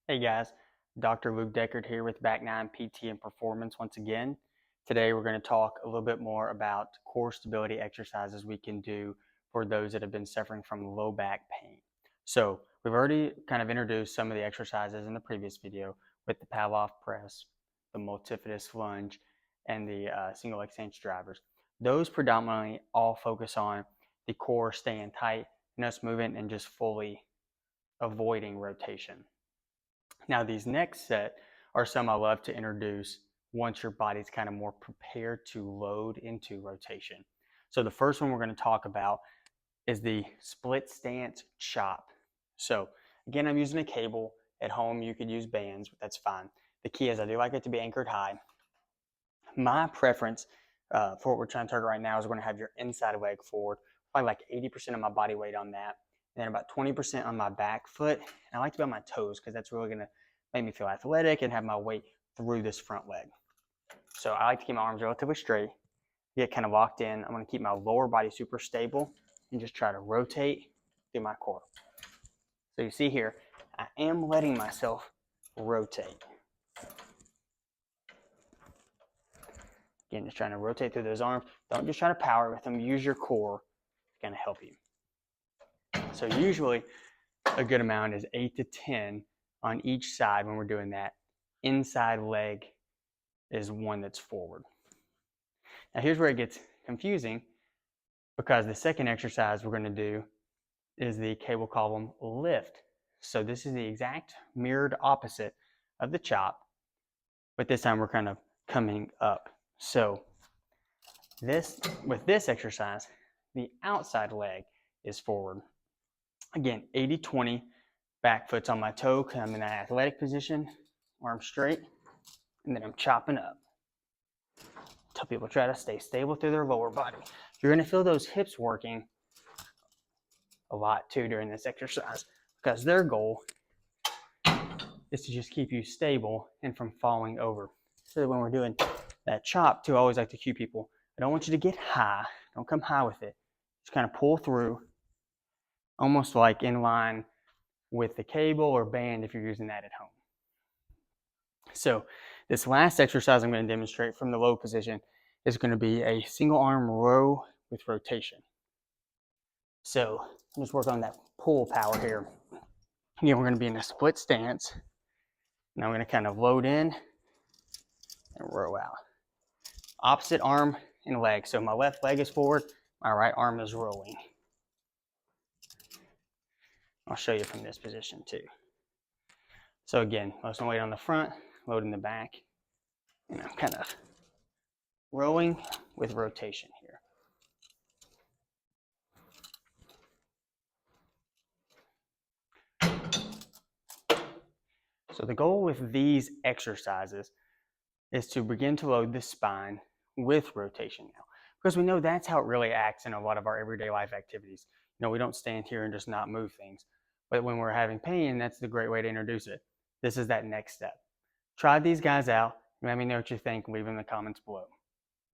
Hey guys, Dr. Luke Deckard here with Back 9 PT and Performance once again. Today we're going to talk a little bit more about core stability exercises we can do for those that have been suffering from low back pain. So we've already kind of introduced some of the exercises in the previous video with the Pavlov press, the multifidus lunge, and the single extension drivers. Those predominantly all focus on the core staying tight and us moving and just fully avoiding rotation. Now, these next set are some I love to introduce once your body's kind of more prepared to load into rotation. So the first one we're going to talk about is the split stance chop. So again, I'm using a cable. At home, you could use bands, but that's fine. The key is I do like it to be anchored high. My preference for what we're trying to target right now is we're going to have your inside leg forward, probably like 80% of my body weight on that, and then about 20% on my back foot. And I like to be on my toes because that's really going to make me feel athletic and have my weight through this front leg. So I like to keep my arms relatively straight, get kind of locked in. I'm going to keep my lower body super stable and just try to rotate through my core. So you see here, I am letting myself rotate. Again, just trying to rotate through those arms. Don't just try to power with them. Use your core. It's going to help you. So usually a good amount is 8 to 10 on each side when we're doing that. Inside leg is one that's forward. Now here's where it gets confusing because the second exercise we're going to do is the cable column lift. So this is the exact mirrored opposite of the chop, but this time we're kind of coming up. So with this exercise, the outside leg is forward. Again, 80-20, back foot's on my toe, I'm in that athletic position, arm straight, and then I'm chopping up. Tell people try to stay stable through their lower body. You're going to feel those hips working a lot too during this exercise because their goal is to just keep you stable and from falling over. So that when we're doing that chop too, I always like to cue people, I don't want you to get high. Don't come high with it. Just kind of pull through, almost like in line with the cable or band if you're using that at home. So this last exercise I'm going to demonstrate from the low position is going to be a single arm row with rotation. So let's work on that pull power here. Again, we're going to be in a split stance. Now I'm going to kind of load in and row out. Opposite arm and leg. So my left leg is forward, my right arm is rowing. I'll show you from this position too. So again, most of my weight on the front, loading the back, and I'm kind of rowing with rotation here. So the goal with these exercises is to begin to load the spine with rotation now, because we know that's how it really acts in a lot of our everyday life activities. We don't stand here and just not move things, but when we're having pain, that's the great way to introduce it. This is that next step. Try these guys out. Let me know what you think. Leave in the comments below.